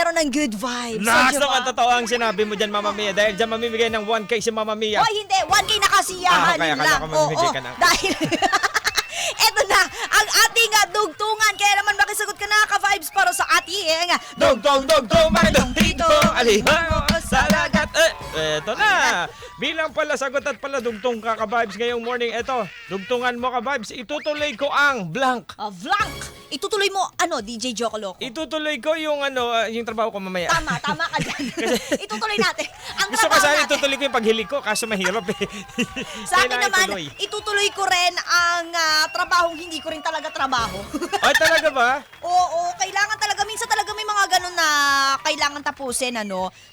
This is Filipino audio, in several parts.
pero ng good vibes. Nasa ang totoo ang sinabi mo dyan, Mama Mia. Dahil dyan mamimigay ng 1K si Mama Mia. Hoy, hindi. 1K na kasiyahan kaya akala lang. ko mamimigay ka na. Dahil... Eto na, ang ating dugtungan. Kaya naman makisagot ka na, ka-vibes, para sa ating... Dugtong, makitong dito. Alihango sa lagat. Eto na. Bilang pala sagot at pala dugtong ka, ka-vibes, ngayong morning. Eto, dugtungan mo, ka-vibes. Itutuloy ko ang blank. Blank. Itutuloy mo, DJ Jocoloco. Itutuloy ko yung yung trabaho ko mamaya. Tama ka dyan. Itutuloy natin. Ang Gusto ko trabaho sana natin. itutuloy ko yung paghili ko, kaso mahirap eh. Sa akin Kailangan naman, ituloy. itutuloy ko rin ang trabahong hindi ko rin talaga trabaho. Ay, talaga ba? Oo, kailangan talaga. Minsan talaga may mga ganun na kailangan tapusin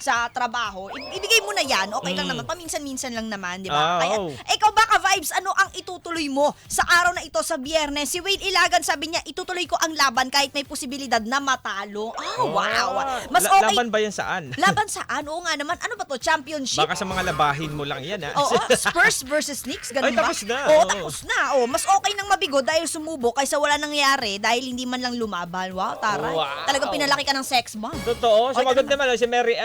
sa trabaho. Ibigay mo na yan. Okay lang naman. Paminsan-minsan lang naman, di ba? Kaya, ikaw ba, ka-vibes, ano ang itutuloy mo sa araw na ito, sa Biyernes? Si Wade Ilagan sabi niya, itutuloy ko ang laban kahit may posibilidad na matalo. Wow. Mas okay. Laban ba yan saan? Laban saan? Oo nga naman. Ano ba to? Championship? Baka sa mga labahin mo lang yan, ha? Oo, Spurs versus Knicks, ganun Ay, ba? tapos na. Oo, Oo. tapos na. Mas okay nang mabigo dahil sumubo kaysa wala nangyari dahil hindi man lang lumaban. Wow, taray. Wow. Talagang pinalaki ka ng sex bomb. Totoo. Oy, Sumagot ganun naman si Mary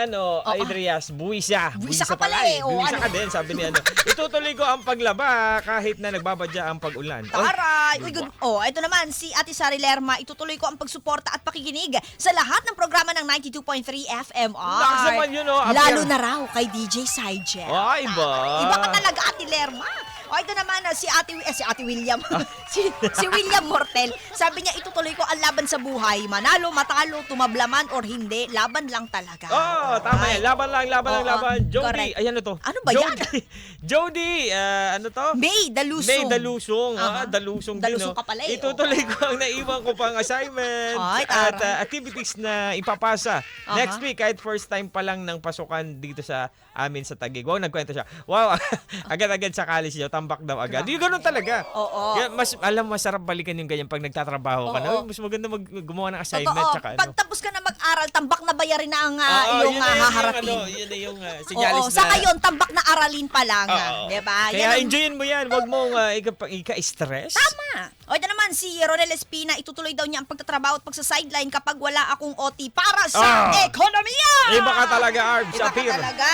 Idrias. Buwisa. Buwisa ka pala eh. Buwisa ka din, sabi ni Itutuloy ko ang paglaba kahit na nagbabadya ang pag-ulan. Taray! Uy, good. Ito naman, si Ate Sari Lerma, itutuloy ko ang pagsuporta at pakikinig sa lahat ng programa ng 92.3 FMR. Lakas naman yun, Lalo na raw kay DJ Syjet. Ay, iba. Iba ka talaga, Ate Lerma. Ito naman, si Ate William. si William Mortel. Sabi niya, itutuloy ko ang laban sa buhay. Manalo, matalo, tumablaman, or hindi. Laban lang talaga. Tama yan. Laban lang. Jody, correct. ayan to. Ano ba yan? Jody, ano to? May Dalusong. Dalusong din. Dalusong ka pala eh. Itutuloy ko ang naiwan ko pang assignment Ay, at taray. activities na ipapasa next week kahit first time pa lang ng pasukan dito sa amin sa Taguig. Wow, nagkwento siya. Wow, agad-agad sa college niya, tambak daw agad. Yung ganun talaga. Oo. Kaya masarap balikan yung ganyan pag nagtatrabaho ka na. Mas maganda gumawa ng assignment. Totoo. Tsaka, Pag tapos ka na mag-aral, tambak na bayarin na ang yun na haharapin. yun na yung sinyalis na. Sa ngayon, tambak na aralin pa lang. Diba? Kaya enjoyin mo yan. Huwag mong ika-stress. Tama. Ito naman, si Ronel Espina, itutuloy daw niya ang pagtatrabaho at pagsa-sideline kapag wala akong OT para sa ekonomiya! Iba ka talaga, Arbs. Iba ka Appear. talaga.